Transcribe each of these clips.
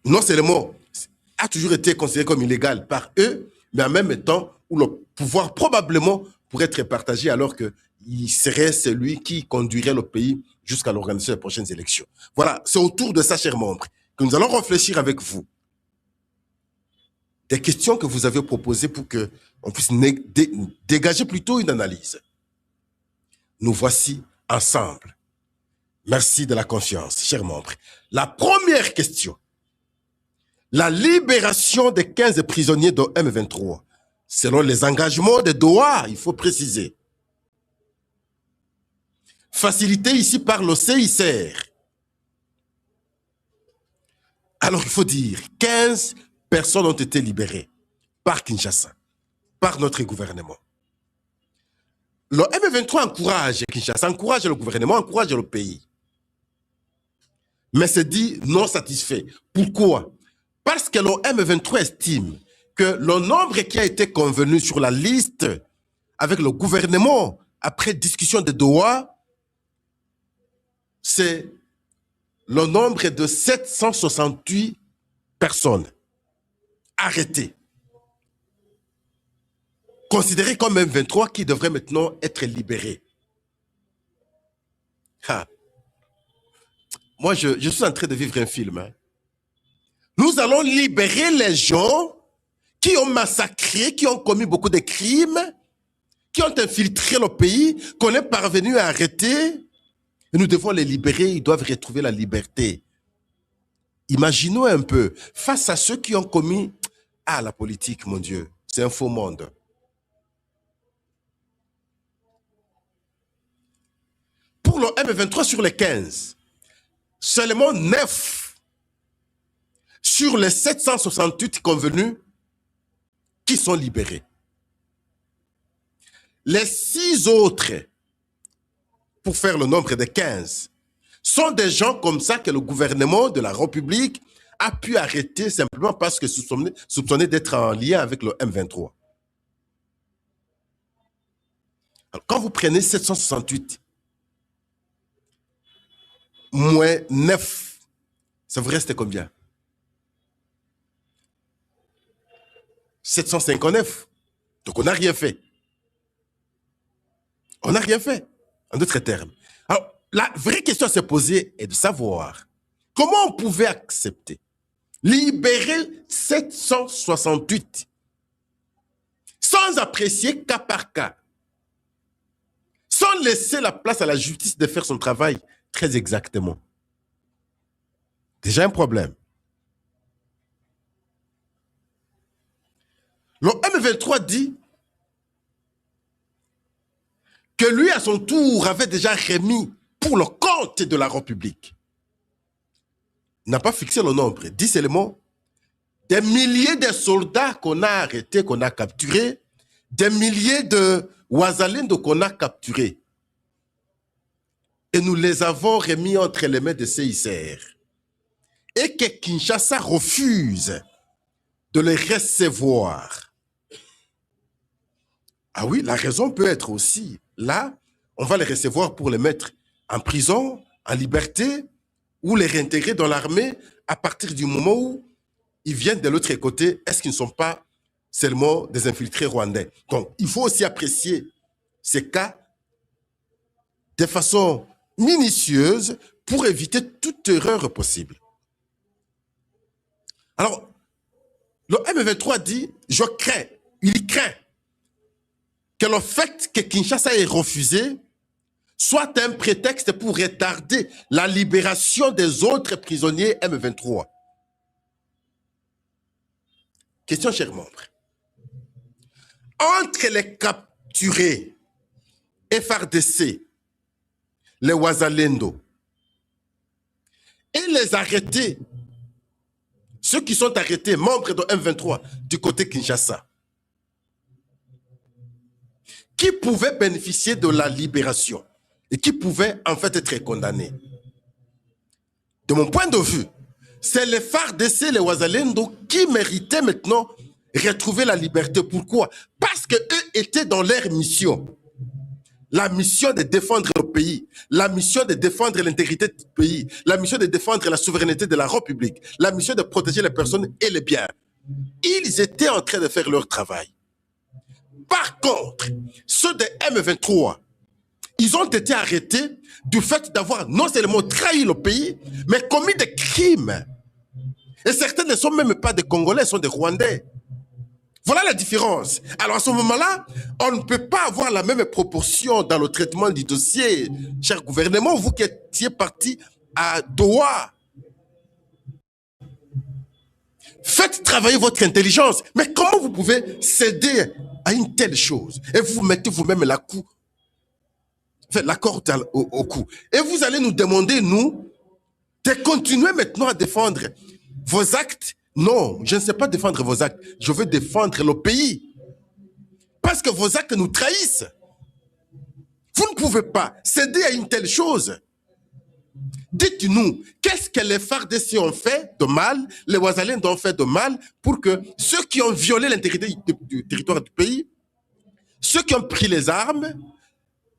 non seulement a toujours été considéré comme illégal par eux, mais en même temps où le pouvoir probablement pourrait être partagé alors qu'il serait celui qui conduirait le pays jusqu'à l'organisation des prochaines élections. Voilà, c'est autour de ça, chers membres, que nous allons réfléchir avec vous. Des questions que vous avez proposées pour qu'on puisse dégager plutôt une analyse. Nous voici ensemble. Merci de la confiance, chers membres. La première question. La libération des 15 prisonniers de M23, selon les engagements de Doha, il faut préciser. Facilité ici par le CICR. Alors il faut dire, 15 personnes ont été libérées par Kinshasa, par notre gouvernement. Le M23 encourage Kinshasa, encourage le gouvernement, encourage le pays. Mais c'est dit non satisfait. Pourquoi? Parce que le M23 estime que le nombre qui a été convenu sur la liste avec le gouvernement après discussion de Doha, c'est le nombre de 768 personnes arrêtées, considérées comme M23 qui devraient maintenant être libérées. Ah. Moi, je suis en train de vivre un film. Hein. Nous allons libérer les gens qui ont massacré, qui ont commis beaucoup de crimes, qui ont infiltré le pays, qu'on est parvenu à arrêter. Et nous devons les libérer, ils doivent retrouver la liberté. Imaginons un peu, face à ceux qui ont commis... Ah, la politique, mon Dieu, c'est un faux monde. Pour le M23 sur les 15, seulement 9 sur les 768 convenus qui sont libérés. Les 6 autres, pour faire le nombre de 15, sont des gens comme ça que le gouvernement de la République a pu arrêter simplement parce que soupçonnés d'être en lien avec le M23. Alors, quand vous prenez 768 moins 9, ça vous reste combien? 759. Donc on n'a rien fait. On n'a rien fait, en d'autres termes. Alors, la vraie question à se poser est de savoir comment on pouvait accepter libérer 768 sans apprécier cas par cas, sans laisser la place à la justice de faire son travail très exactement. Déjà un problème. Le M23 dit que lui, à son tour, avait déjà remis pour le compte de la République. Il n'a pas fixé le nombre, dit seulement des milliers de soldats qu'on a arrêtés, qu'on a capturés, des milliers de Wazalendo qu'on a capturés. Et nous les avons remis entre les mains de CICR. Et que Kinshasa refuse de les recevoir. Ah oui, la raison peut être aussi, là, on va les recevoir pour les mettre en prison, en liberté, ou les réintégrer dans l'armée à partir du moment où ils viennent de l'autre côté. Est-ce qu'ils ne sont pas seulement des infiltrés rwandais? Donc, il faut aussi apprécier ces cas de façon minutieuse pour éviter toute erreur possible. Alors, le M23 dit, je crains, il craint que le fait que Kinshasa ait refusé soit un prétexte pour retarder la libération des autres prisonniers M23. Question, chers membres. Entre les capturés FRDC, les Wazalendo, et les arrêtés, ceux qui sont arrêtés, membres de M23, du côté Kinshasa, qui pouvaient bénéficier de la libération et qui pouvaient en fait être condamnés. De mon point de vue, c'est les FARDC, les Wazalendo qui méritaient maintenant retrouver la liberté. Pourquoi? Parce qu'eux étaient dans leur mission. la mission de défendre le pays, la mission de défendre l'intégrité du pays, la mission de défendre la souveraineté de la République, la mission de protéger les personnes et les biens. Ils étaient en train de faire leur travail. Par contre, ceux de M23, ils ont été arrêtés du fait d'avoir non seulement trahi le pays, mais commis des crimes. Et certains ne sont même pas des Congolais, sont des Rwandais. Voilà la différence. Alors à ce moment-là, on ne peut pas avoir la même proportion dans le traitement du dossier. Cher gouvernement, vous qui étiez parti à Doha, faites travailler votre intelligence. Mais comment vous pouvez céder à une telle chose? Et vous mettez vous-même la corde au cou. Et vous allez nous demander, nous, de continuer maintenant à défendre vos actes. Non, je ne sais pas défendre vos actes. Je veux défendre le pays. Parce que vos actes nous trahissent. Vous ne pouvez pas céder à une telle chose. Dites-nous, qu'est-ce que les FARDC ont fait de mal, les Ouazaliens ont fait de mal pour que ceux qui ont violé l'intégrité du territoire du pays, ceux qui ont pris les armes,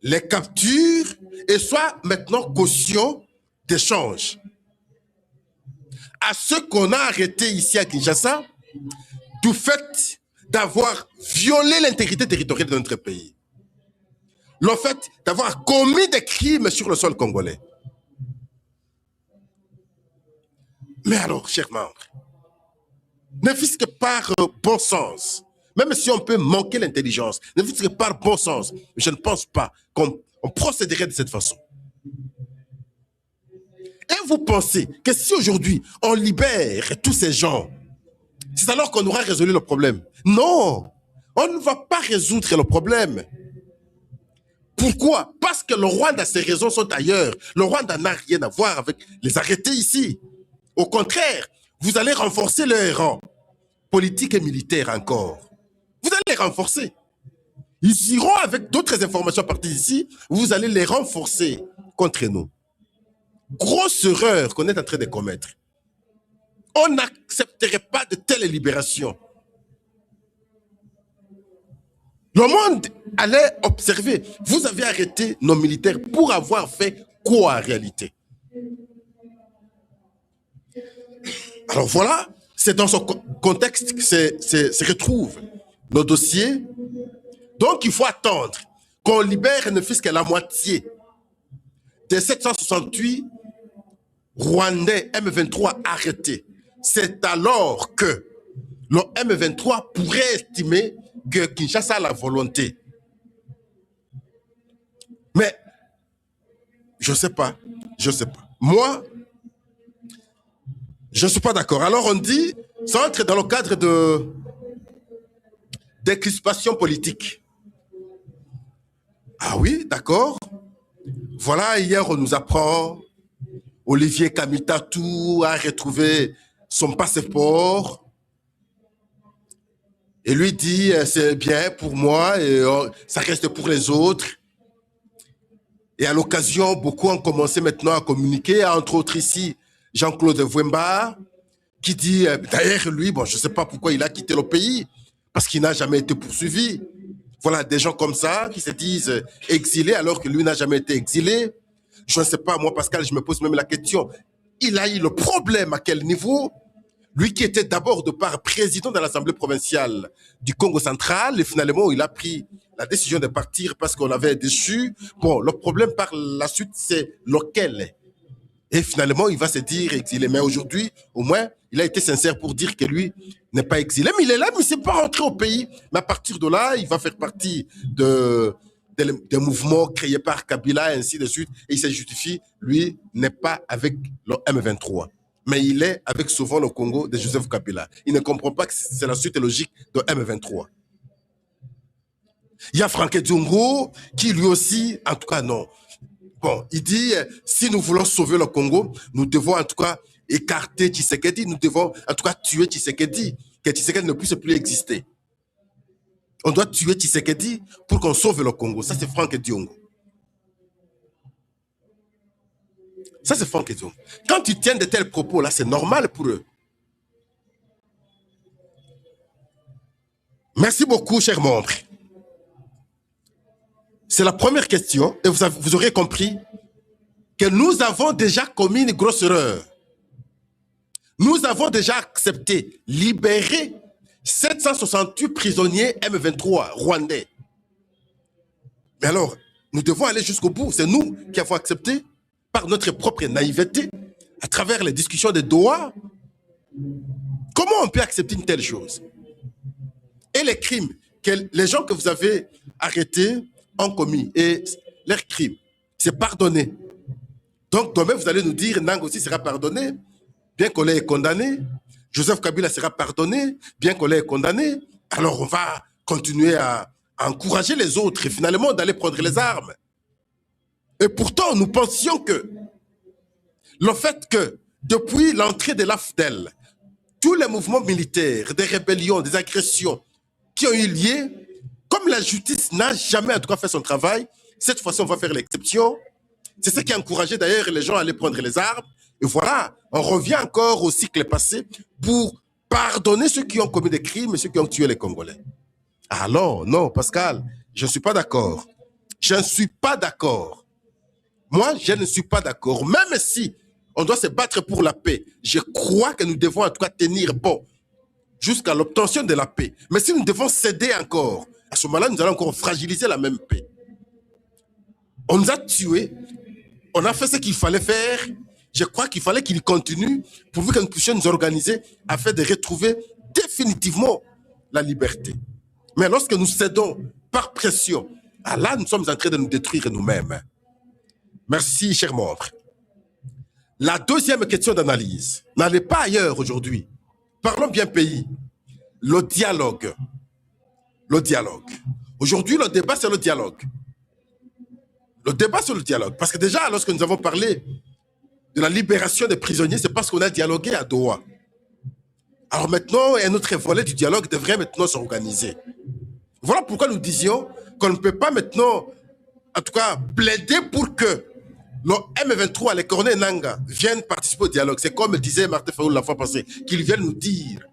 les capturent et soient maintenant caution d'échange. À ceux qu'on a arrêtés ici à Kinshasa, du fait d'avoir violé l'intégrité territoriale de notre pays, le fait d'avoir commis des crimes sur le sol congolais. Mais alors, chers membres, ne fût-ce que par bon sens, même si on peut manquer l'intelligence, ne fût-ce que par bon sens, je ne pense pas qu'on procéderait de cette façon. Et vous pensez que si aujourd'hui on libère tous ces gens, c'est alors qu'on aura résolu le problème? Non, on ne va pas résoudre le problème. Pourquoi? Parce que le Rwanda, ses raisons sont ailleurs. Le Rwanda n'a rien à voir avec les arrêtés ici. Au contraire, vous allez renforcer leurs rangs, politiques et militaires encore. Vous allez les renforcer. Ils iront avec d'autres informations à partir d'ici, vous allez les renforcer contre nous. Grosse erreur qu'on est en train de commettre. On n'accepterait pas de telles libérations. Le monde allait observer. Vous avez arrêté nos militaires pour avoir fait quoi en réalité? Alors voilà, c'est dans ce contexte que se retrouvent nos dossiers. Donc il faut attendre qu'on libère ne fût-ce que la moitié des 768 Rwandais M23 arrêtés. C'est alors que le M23 pourrait estimer que Kinshasa a la volonté. Mais je ne sais pas. Moi, je ne suis pas d'accord. Alors on dit, ça entre dans le cadre des crispations politiques. Ah oui, d'accord. Voilà, hier on nous apprend Olivier Kamitatou a retrouvé son passeport et lui dit c'est bien pour moi et ça reste pour les autres. Et à l'occasion, beaucoup ont commencé maintenant à communiquer, entre autres ici Jean-Claude Vwemba, qui dit, d'ailleurs lui, bon, je ne sais pas pourquoi il a quitté le pays, parce qu'il n'a jamais été poursuivi. Voilà, des gens comme ça qui se disent exilés alors que lui n'a jamais été exilé. Je ne sais pas, moi Pascal, je me pose même la question, il a eu le problème à quel niveau? Lui qui était d'abord de part président de l'Assemblée provinciale du Congo central, et finalement il a pris la décision de partir parce qu'on l'avait déchu. Bon, le problème par la suite, c'est lequel? Et finalement, il va se dire exilé. Mais aujourd'hui, au moins, il a été sincère pour dire que lui n'est pas exilé. Mais il est là, mais il ne s'est pas rentré au pays. Mais à partir de là, il va faire partie des mouvements créés par Kabila, et ainsi de suite. Et il se justifie, lui n'est pas avec le M23. Mais il est avec souvent le Congo de Joseph Kabila. Il ne comprend pas que c'est la suite logique de M23. Il y a Franck Diongo qui lui aussi, en tout cas non. Bon, il dit, si nous voulons sauver le Congo, nous devons en tout cas écarter Tshisekedi, nous devons en tout cas tuer Tshisekedi, que Tshisekedi ne puisse plus exister. On doit tuer Tshisekedi pour qu'on sauve le Congo. Ça, c'est Franck Diongo. Ça, c'est Franck Diongo. Quand ils tiennent de tels propos-là, c'est normal pour eux. Merci beaucoup, chers membres. C'est la première question, et vous aurez compris que nous avons déjà commis une grosse erreur. Nous avons déjà accepté, libérer 768 prisonniers M23 rwandais. Mais alors, nous devons aller jusqu'au bout. C'est nous qui avons accepté, par notre propre naïveté, à travers les discussions de Doha. Comment on peut accepter une telle chose? Et les crimes que les gens que vous avez arrêtés ont commis, et leurs crimes, c'est pardonné. Donc demain, vous allez nous dire, Nang aussi sera pardonné, bien qu'on l'ait condamné. Joseph Kabila sera pardonné, bien qu'on l'ait condamné. Alors on va continuer à encourager les autres et finalement d'aller prendre les armes. Et pourtant, nous pensions que le fait que depuis l'entrée de l'AFDEL, tous les mouvements militaires, des rébellions, des agressions qui ont eu lieu, comme la justice n'a jamais en tout cas fait son travail, cette fois-ci on va faire l'exception. C'est ce qui a encouragé d'ailleurs les gens à aller prendre les armes. Et voilà, on revient encore au cycle passé pour pardonner ceux qui ont commis des crimes et ceux qui ont tué les Congolais. Alors, non, Pascal, je ne suis pas d'accord. Je ne suis pas d'accord. Moi, je ne suis pas d'accord. Même si on doit se battre pour la paix, je crois que nous devons en tout cas tenir bon jusqu'à l'obtention de la paix. Mais si nous devons céder encore, à ce moment-là, nous allons encore fragiliser la même paix. On nous a tués, on a fait ce qu'il fallait faire. Je crois qu'il fallait qu'il continue pour que nous puissions nous organiser afin de retrouver définitivement la liberté. Mais lorsque nous cédons par pression, là, nous sommes en train de nous détruire nous-mêmes. Merci, chers membres. La deuxième question d'analyse, n'allez pas ailleurs aujourd'hui. Parlons bien pays. Le dialogue. Le dialogue. Aujourd'hui, le débat, c'est le dialogue. Le débat sur le dialogue. Parce que déjà, lorsque nous avons parlé de la libération des prisonniers, c'est parce qu'on a dialogué à Doha. Alors maintenant, un autre volet du dialogue devrait maintenant s'organiser. Voilà pourquoi nous disions qu'on ne peut pas maintenant, en tout cas, plaider pour que le M23, les Corneilles Nangaa, viennent participer au dialogue. C'est comme disait Martin Fayulu la fois passée, qu'ils viennent nous dire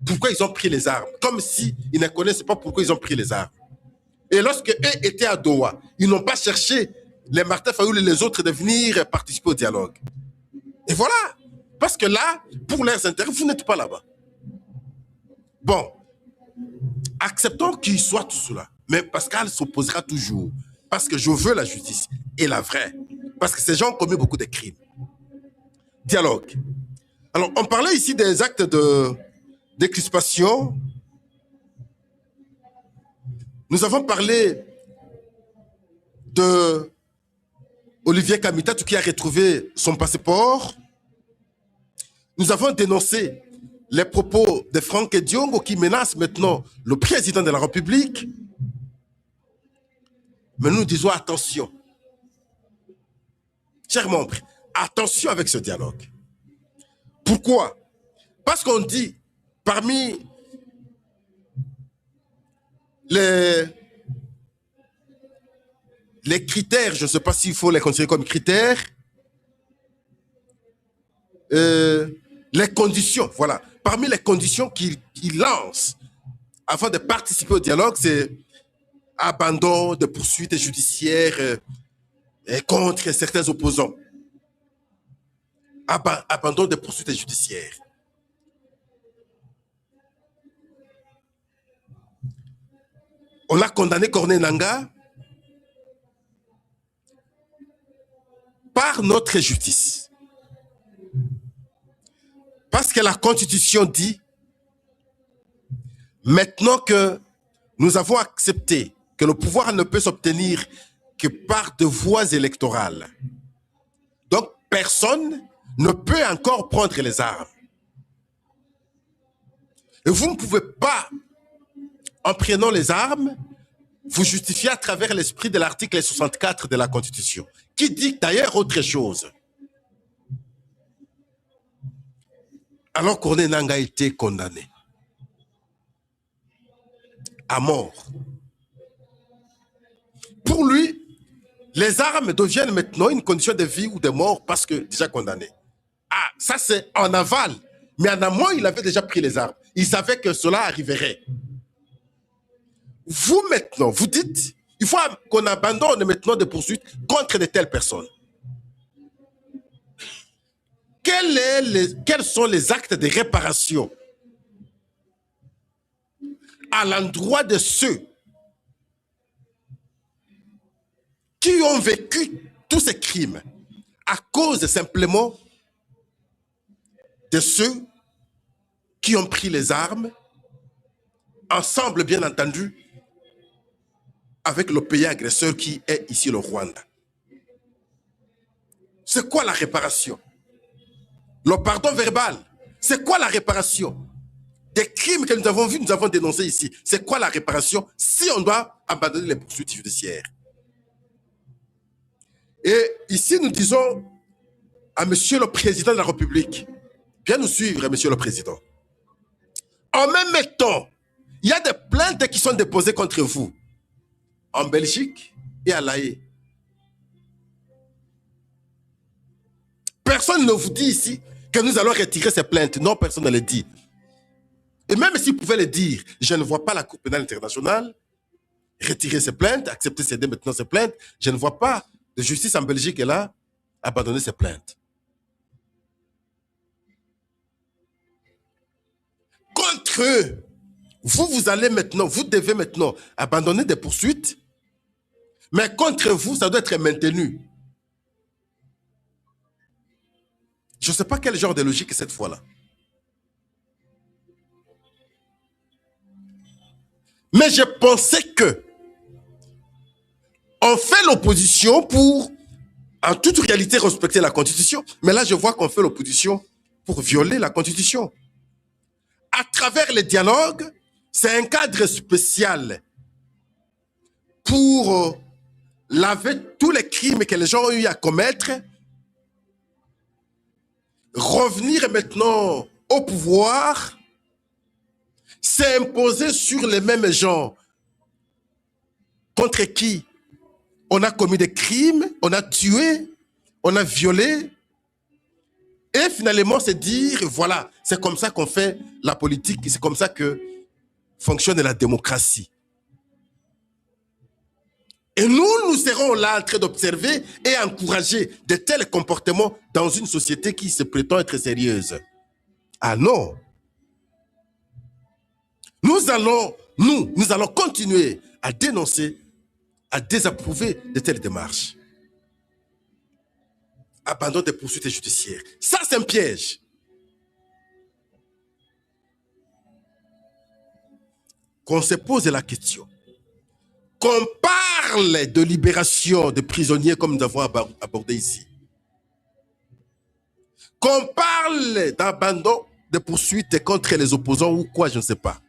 pourquoi ils ont pris les armes, comme s'ils ne connaissaient pas pourquoi ils ont pris les armes. Et lorsque eux étaient à Doha, ils n'ont pas cherché les Martin Fayulu et les autres de venir participer au dialogue. Et voilà, parce que là, pour leurs intérêts, vous n'êtes pas là-bas. Bon, acceptons qu'il soit tout cela. Mais Pascal s'opposera toujours. Parce que je veux la justice. Et la vraie. Parce que ces gens ont commis beaucoup de crimes. Dialogue. Alors, on parlait ici des actes d'exculpation. Nous avons parlé de Olivier Kamita, qui a retrouvé son passeport. Nous avons dénoncé les propos de Franck Diongo qui menacent maintenant le président de la République. Mais nous disons attention. Chers membres, attention avec ce dialogue. Pourquoi? Parce qu'on dit, parmi les critères, je ne sais pas s'il faut les considérer comme critères, les conditions, voilà. Parmi les conditions qu'il lance afin de participer au dialogue, c'est abandon de poursuites judiciaires contre certains opposants. Abandon de poursuites judiciaires. On a condamné Corneille Nangaa par notre justice. Parce que la Constitution dit, maintenant que nous avons accepté que le pouvoir ne peut s'obtenir que par de voies électorales, donc personne ne peut encore prendre les armes. Et vous ne pouvez pas, en prenant les armes, vous justifier à travers l'esprit de l'article 64 de la Constitution, qui dit d'ailleurs autre chose. Alors Corneille Nangaa a été condamné à mort. Pour lui, les armes deviennent maintenant une condition de vie ou de mort parce que déjà condamné. Ah, ça c'est en aval. Mais en amont, il avait déjà pris les armes. Il savait que cela arriverait. Vous maintenant, vous dites Il faut qu'on abandonne maintenant des poursuites contre de telles personnes. Quels sont les actes de réparation à l'endroit de ceux qui ont vécu tous ces crimes à cause simplement de ceux qui ont pris les armes, ensemble bien entendu, avec le pays agresseur qui est ici le Rwanda. C'est quoi la réparation? Le pardon verbal, c'est quoi la réparation? Des crimes que nous avons vus, nous avons dénoncés ici. C'est quoi la réparation si on doit abandonner les poursuites judiciaires? Et ici, nous disons à Monsieur le Président de la République, viens nous suivre, Monsieur le Président. En même temps, il y a des plaintes qui sont déposées contre vous en Belgique et à La Haye. Personne ne vous dit ici que nous allons retirer ces plaintes. Non, personne ne le dit. Et même s'ils pouvaient le dire, je ne vois pas la Cour pénale internationale retirer ces plaintes, accepter céder maintenant ces plaintes. Je ne vois pas de justice en Belgique et là abandonner ces plaintes. Contre eux, vous allez maintenant, vous devez maintenant abandonner des poursuites, mais contre vous, ça doit être maintenu. Je ne sais pas quel genre de logique est cette fois-là. Mais je pensais que on fait l'opposition pour, en toute réalité, respecter la Constitution. Mais là, je vois qu'on fait l'opposition pour violer la Constitution. À travers les dialogues, c'est un cadre spécial pour laver tous les crimes que les gens ont eu à commettre, revenir maintenant au pouvoir, s'imposer sur les mêmes gens contre qui on a commis des crimes, on a tué, on a violé. Et finalement, c'est dire, voilà, c'est comme ça qu'on fait la politique, c'est comme ça que fonctionne la démocratie. Et nous serons là en train d'observer et encourager de tels comportements dans une société qui se prétend être sérieuse. Ah non. Nous allons continuer à dénoncer, à désapprouver de telles démarches. Abandon des poursuites judiciaires. Ça, c'est un piège. Qu'on se pose la question. Qu'on parle de libération de prisonniers comme nous avons abordé ici. Qu'on parle d'abandon de poursuites contre les opposants ou quoi, je ne sais pas.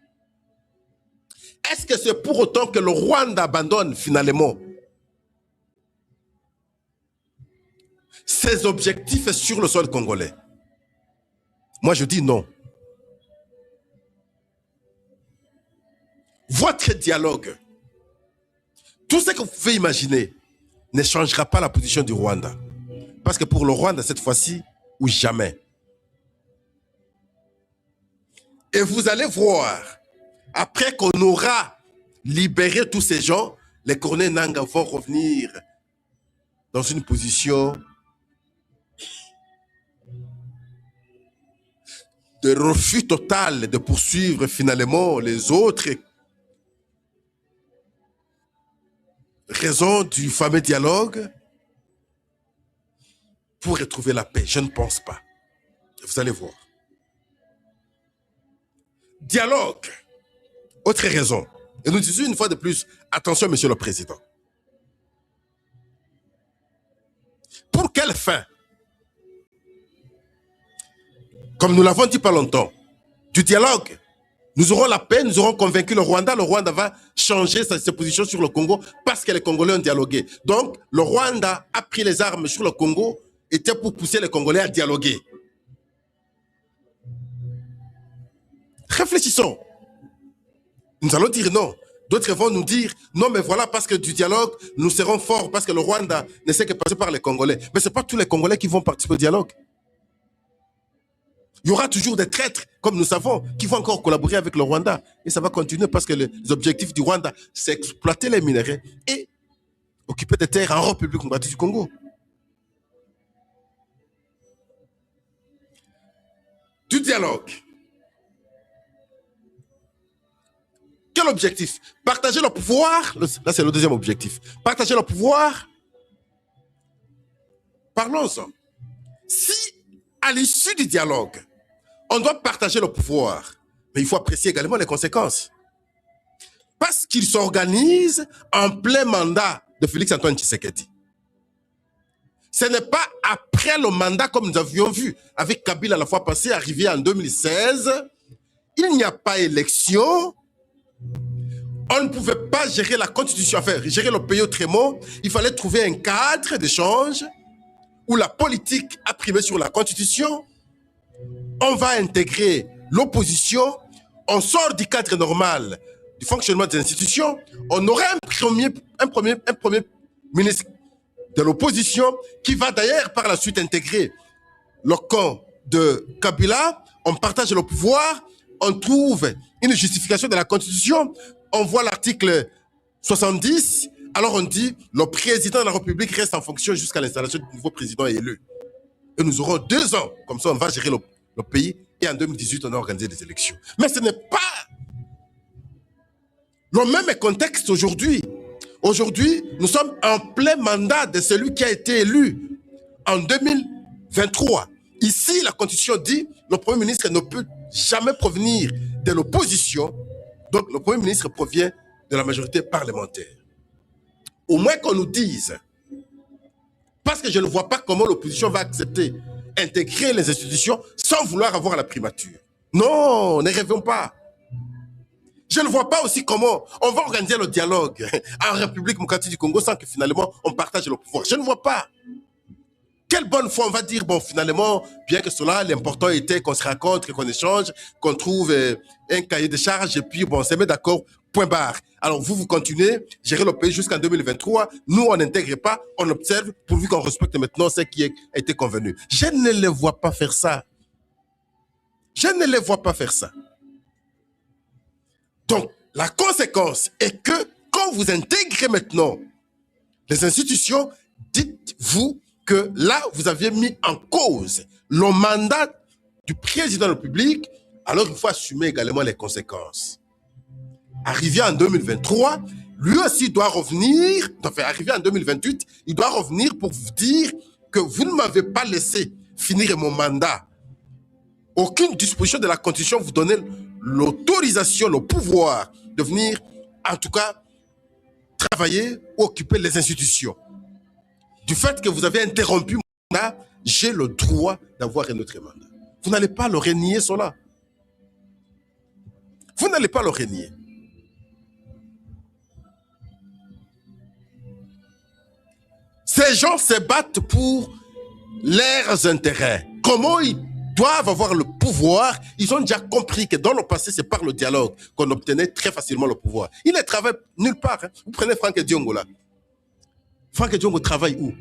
Est-ce que c'est pour autant que le Rwanda abandonne finalement ses objectifs sur le sol congolais? Moi, je dis non. Votre dialogue, tout ce que vous pouvez imaginer, ne changera pas la position du Rwanda. Parce que pour le Rwanda, cette fois-ci, ou jamais. Et vous allez voir, après qu'on aura libéré tous ces gens, les Corneilles Nangaa vont revenir dans une position de refus total de poursuivre finalement les autres raisons du fameux dialogue pour retrouver la paix. Je ne pense pas. Vous allez voir. Dialogue. Autre raison. Et nous disons une fois de plus, attention, Monsieur le Président. Pour quelle fin? Comme nous l'avons dit pas longtemps, du dialogue, nous aurons la paix, nous aurons convaincu le Rwanda va changer sa position sur le Congo parce que les Congolais ont dialogué. Donc, le Rwanda a pris les armes sur le Congo, était pour pousser les Congolais à dialoguer. Réfléchissons. Nous allons dire non. D'autres vont nous dire non, mais voilà, parce que du dialogue, nous serons forts, parce que le Rwanda ne sait que passer par les Congolais. Mais ce n'est pas tous les Congolais qui vont participer au dialogue. Il y aura toujours des traîtres, comme nous savons, qui vont encore collaborer avec le Rwanda. Et ça va continuer parce que les objectifs du Rwanda, c'est exploiter les minerais et occuper des terres en République démocratique du Congo. Du dialogue. Quel objectif? Partager le pouvoir. Là, c'est le deuxième objectif. Partager le pouvoir. Parlons-en. Si, à l'issue du dialogue, on doit partager le pouvoir, mais il faut apprécier également les conséquences. Parce qu'il s'organise en plein mandat de Félix-Antoine Tshisekedi. Ce n'est pas après le mandat comme nous avions vu avec Kabila la fois passée, arrivé en 2016. Il n'y a pas élection. On ne pouvait pas gérer la constitution, enfin, gérer le pays autrement. Il fallait trouver un cadre d'échange où la politique a primé sur la constitution. On va intégrer l'opposition. On sort du cadre normal du fonctionnement des institutions. On aurait un premier ministre de l'opposition qui va d'ailleurs par la suite intégrer le camp de Kabila. On partage le pouvoir. On trouve une justification de la constitution. On voit l'article 70, alors on dit le président de la République reste en fonction jusqu'à l'installation du nouveau président élu. Et nous aurons 2 ans, comme ça on va gérer le pays, et en 2018 on a organisé des élections. Mais ce n'est pas le même contexte aujourd'hui. Aujourd'hui, nous sommes en plein mandat de celui qui a été élu en 2023. Ici, la Constitution dit que le Premier ministre ne peut jamais provenir de l'opposition. Donc, le Premier ministre provient de la majorité parlementaire. Au moins qu'on nous dise, parce que je ne vois pas comment l'opposition va accepter intégrer les institutions sans vouloir avoir la primature. Non, ne rêvons pas. Je ne vois pas aussi comment on va organiser le dialogue en République démocratique du Congo sans que finalement on partage le pouvoir. Je ne vois pas. Quelle bonne foi on va dire, bon, finalement, bien que cela, l'important était qu'on se rencontre, qu'on échange, qu'on trouve un cahier de charges, et puis, bon, on se met d'accord, point barre. Alors, vous continuez, gérer le pays jusqu'en 2023. Nous, on n'intègre pas, on observe, pourvu qu'on respecte maintenant ce qui a été convenu. Je ne les vois pas faire ça. Je ne les vois pas faire ça. Donc, la conséquence est que quand vous intégrez maintenant les institutions, dites-vous que là, vous aviez mis en cause le mandat du président de la République, alors il faut assumer également les conséquences. Arrivé en 2023, lui aussi doit revenir, enfin, arrivé en 2028, il doit revenir pour vous dire que vous ne m'avez pas laissé finir mon mandat. Aucune disposition de la Constitution vous donne l'autorisation, le pouvoir de venir, en tout cas, travailler ou occuper les institutions. Du fait que vous avez interrompu mon mandat, j'ai le droit d'avoir un autre mandat. Vous n'allez pas le renier cela. Vous n'allez pas le renier. Ces gens se battent pour leurs intérêts. Comment ils doivent avoir le pouvoir? Ils ont déjà compris que dans le passé, c'est par le dialogue qu'on obtenait très facilement le pouvoir. Il ne travaille nulle part. Hein. Vous prenez Franck Diongo là. Franck Diongo travaille où?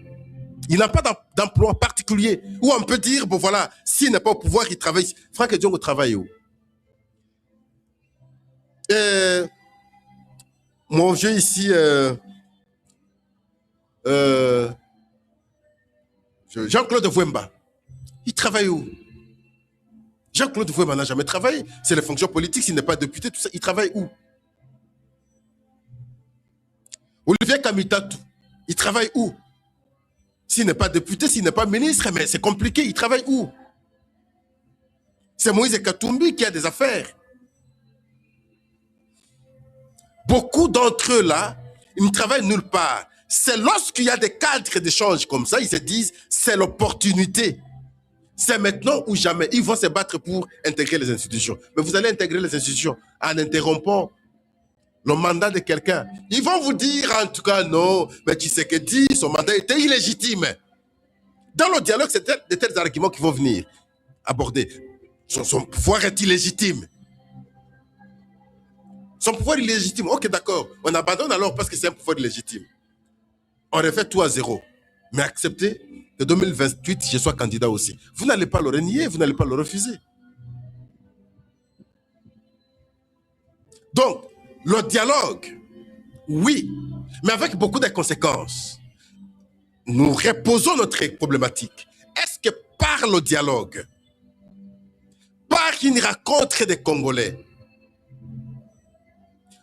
Il n'a pas d'emploi particulier. Où on peut dire, bon voilà, s'il n'est pas au pouvoir, il travaille. Franck Diongo travaille où? Mon vieux ici, Jean-Claude Vouemba, il travaille où? Jean-Claude Vouemba n'a jamais travaillé. C'est les fonctions politiques, s'il n'est pas député, tout ça, il travaille où? Olivier Kamitatu, il travaille où? S'il n'est pas député, s'il n'est pas ministre, mais c'est compliqué, il travaille où? C'est Moïse Katumbi qui a des affaires. Beaucoup d'entre eux là, ils ne travaillent nulle part. C'est lorsqu'il y a des cadres d'échange comme ça, ils se disent, c'est l'opportunité. C'est maintenant ou jamais. Ils vont se battre pour intégrer les institutions. Mais vous allez intégrer les institutions en interrompant le mandat de quelqu'un. Ils vont vous dire en tout cas non, mais Tshisekedi, son mandat était illégitime. Dans le dialogue, c'est de tels arguments qui vont venir aborder. Son pouvoir est illégitime. Son pouvoir illégitime, ok d'accord, on abandonne alors parce que c'est un pouvoir illégitime. On refait tout à zéro. Mais acceptez que 2028, je sois candidat aussi. Vous n'allez pas le renier, vous n'allez pas le refuser. Donc, le dialogue, oui, mais avec beaucoup de conséquences. Nous reposons notre problématique. Est-ce que par le dialogue, par une rencontre des Congolais,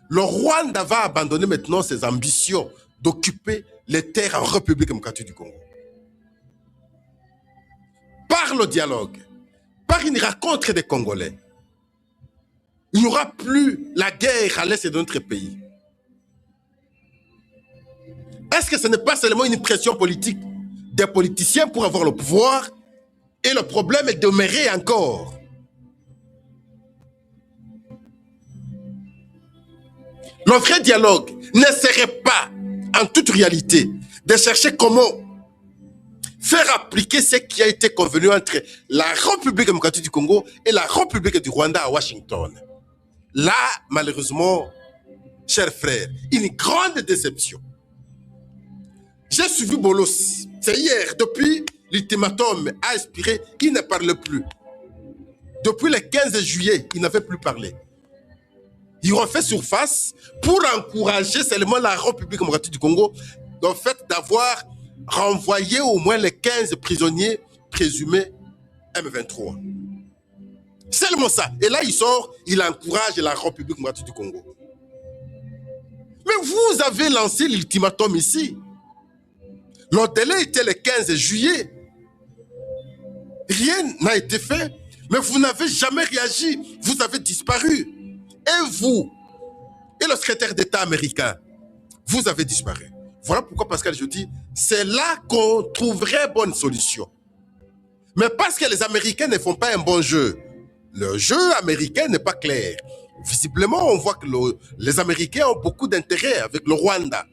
le Rwanda va abandonner maintenant ses ambitions d'occuper les terres en République démocratique du Congo? Par le dialogue, par une rencontre des Congolais, il n'y aura plus la guerre à l'est de notre pays. Est-ce que ce n'est pas seulement une pression politique des politiciens pour avoir le pouvoir et le problème est demeurer encore? Le vrai dialogue ne serait pas, en toute réalité, de chercher comment faire appliquer ce qui a été convenu entre la République démocratique du Congo et la République du Rwanda à Washington. Là, malheureusement, chers frères, une grande déception. J'ai suivi Bolos. C'est hier, depuis l'ultimatum a expiré, il ne parle plus. Depuis le 15 juillet, il n'avait plus parlé. Ils ont fait surface pour encourager seulement la République démocratique du Congo dans le fait d'avoir renvoyé au moins les 15 prisonniers présumés M23. Seulement ça. Et là, il sort, il encourage la République démocratique du Congo. Mais vous avez lancé l'ultimatum ici. Le délai était le 15 juillet. Rien n'a été fait, mais vous n'avez jamais réagi. Vous avez disparu. Et vous, et le secrétaire d'État américain, vous avez disparu. Voilà pourquoi Pascal je dis, c'est là qu'on trouverait bonne solution. Mais parce que les Américains ne font pas un bon jeu, le jeu américain n'est pas clair. Visiblement, on voit que les Américains ont beaucoup d'intérêt avec le Rwanda.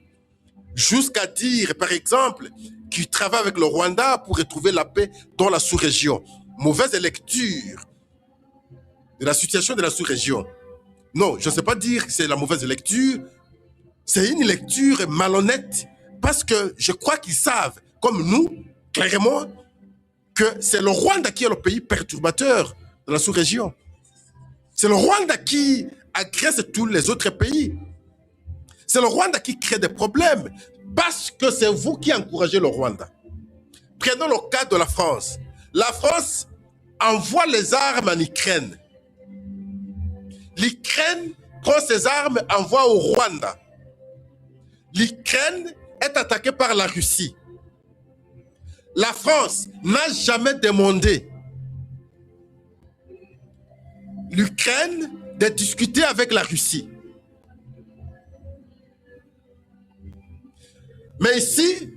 Jusqu'à dire, par exemple, qu'ils travaillent avec le Rwanda pour retrouver la paix dans la sous-région. Mauvaise lecture de la situation de la sous-région. Non, je ne sais pas dire que c'est la mauvaise lecture. C'est une lecture malhonnête parce que je crois qu'ils savent, comme nous, clairement, que c'est le Rwanda qui est le pays perturbateur de la sous-région. C'est le Rwanda qui agresse tous les autres pays. C'est le Rwanda qui crée des problèmes parce que c'est vous qui encouragez le Rwanda. Prenons le cas de la France. La France envoie les armes en Ukraine. L'Ukraine prend ses armes, envoie au Rwanda. L'Ukraine est attaquée par la Russie. La France n'a jamais demandé l'Ukraine de discuter avec la Russie. Mais ici,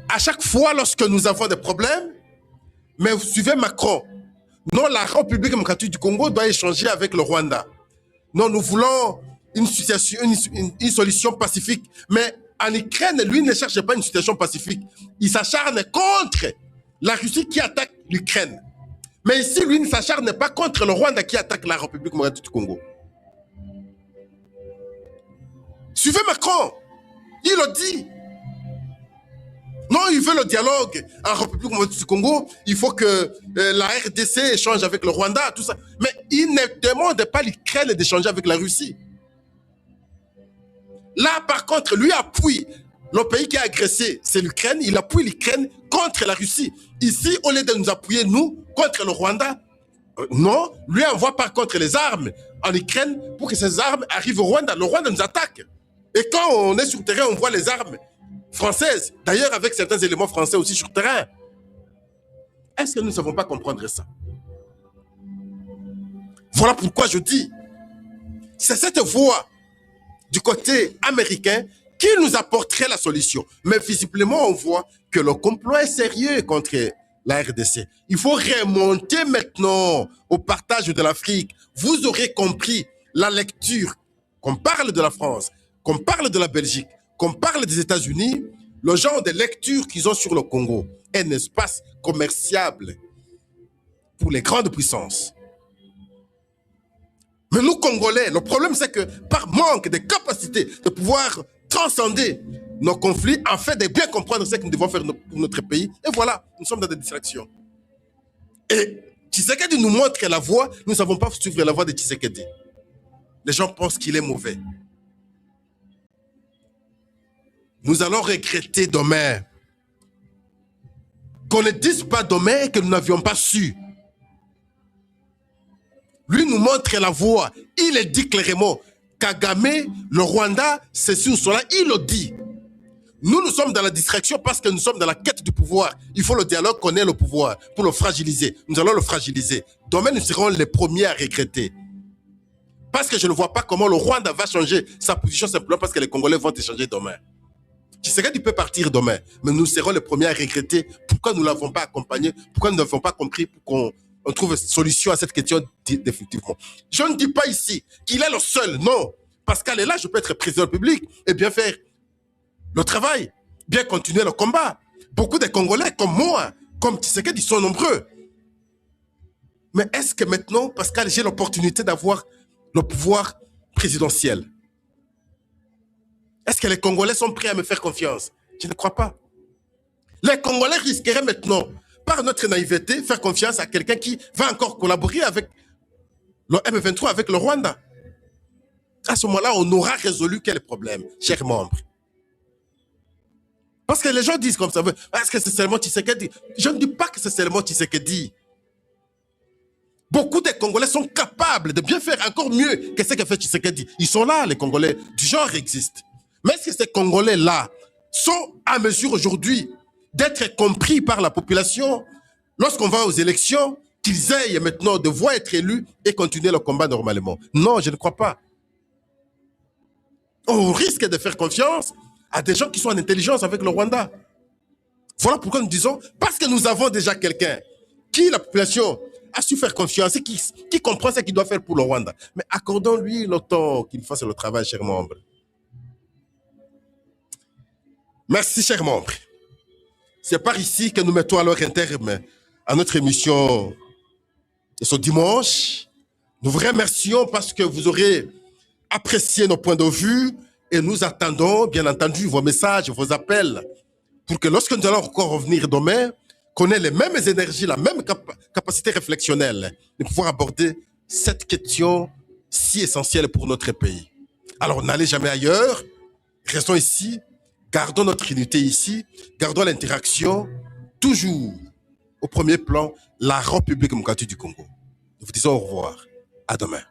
à chaque fois lorsque nous avons des problèmes, mais vous suivez Macron, non, la République démocratique du Congo doit échanger avec le Rwanda. Non, nous voulons une solution pacifique. Mais en Ukraine, lui ne cherche pas une situation pacifique. Il s'acharne contre la Russie qui attaque l'Ukraine. Mais ici, lui ne s'acharne pas contre le Rwanda qui attaque la République démocratique du Congo. Suivez Macron. Il le dit. Non, il veut le dialogue en République démocratique du Congo. Il faut que la RDC échange avec le Rwanda, tout ça. Mais il ne demande pas l'Ukraine d'échanger avec la Russie. Là, par contre, lui appuie le pays qui a agressé, c'est l'Ukraine. Il appuie l'Ukraine contre la Russie. Ici, au lieu de nous appuyer, nous, contre le Rwanda, non, lui envoie par contre les armes en Ukraine pour que ces armes arrivent au Rwanda. Le Rwanda nous attaque. Et quand on est sur le terrain, on voit les armes françaises, d'ailleurs avec certains éléments français aussi sur le terrain. Est-ce que nous ne savons pas comprendre ça? Voilà pourquoi je dis, c'est cette voie du côté américain qui nous apporterait la solution. Mais visiblement, on voit que le complot est sérieux contre la RDC. Il faut remonter maintenant au partage de l'Afrique. Vous aurez compris la lecture, qu'on parle de la France, qu'on parle de la Belgique, qu'on parle des États-Unis, le genre de lecture qu'ils ont sur le Congo est un espace commerciable pour les grandes puissances. Mais nous, Congolais, le problème, c'est que par manque de capacité de pouvoir transcender nos conflits, en fait, de bien comprendre ce que nous devons faire pour notre pays, et voilà, nous sommes dans des distractions. Et Tshisekedi nous montre la voie, nous ne savons pas suivre la voie de Tshisekedi. Les gens pensent qu'il est mauvais. Nous allons regretter demain. Qu'on ne dise pas demain que nous n'avions pas su. Lui nous montre la voie. Il le dit clairement. Kagame, le Rwanda, ceci ou cela, il le dit. Nous sommes dans la distraction parce que nous sommes dans la quête du pouvoir. Il faut le dialogue qu'on ait le pouvoir pour le fragiliser. Nous allons le fragiliser. Demain, nous serons les premiers à regretter. Parce que je ne vois pas comment le Rwanda va changer sa position simplement parce que les Congolais vont échanger demain. Tshisekedi peut partir demain, mais nous serons les premiers à regretter pourquoi nous ne l'avons pas accompagné, pourquoi nous n'avons pas compris pour qu'on trouve une solution à cette question définitivement. Je ne dis pas ici qu'il est le seul, non. Pascal est là, je peux être président public et bien faire le travail, bien continuer le combat. Beaucoup de Congolais comme moi, comme Tshisekedi, ils sont nombreux. Mais est-ce que maintenant, Pascal, j'ai l'opportunité d'avoir le pouvoir présidentiel? Est-ce que les Congolais sont prêts à me faire confiance? Je ne crois pas. Les Congolais risqueraient maintenant, par notre naïveté, faire confiance à quelqu'un qui va encore collaborer avec le M23, avec le Rwanda. À ce moment-là, on aura résolu quel problème, chers membres? Parce que les gens disent comme ça, est-ce que c'est seulement Tshisekedi? Je ne dis pas que c'est seulement Tshisekedi. Beaucoup de Congolais sont capables de bien faire encore mieux que ce que fait Tshisekedi. Ils sont là, les Congolais du genre existent. Mais est-ce que ces Congolais-là sont à mesure aujourd'hui d'être compris par la population lorsqu'on va aux élections, qu'ils aillent maintenant devoir être élus et continuer le combat normalement? Non, je ne crois pas. On risque de faire confiance à des gens qui sont en intelligence avec le Rwanda. Voilà pourquoi nous disons, parce que nous avons déjà quelqu'un qui, la population, a su faire confiance et qui comprend ce qu'il doit faire pour le Rwanda. Mais accordons-lui le temps qu'il fasse le travail, chers membres. Merci, chers membres. C'est par ici que nous mettons alors un terme à notre émission de ce dimanche. Nous vous remercions parce que vous aurez apprécié nos points de vue et nous attendons, bien entendu, vos messages, vos appels pour que lorsque nous allons encore revenir demain, qu'on ait les mêmes énergies, la même capacité réflexionnelle de pouvoir aborder cette question si essentielle pour notre pays. Alors, n'allez jamais ailleurs, restons ici, gardons notre unité ici, gardons l'interaction, toujours au premier plan, la République démocratique du Congo. Nous vous disons au revoir, à demain.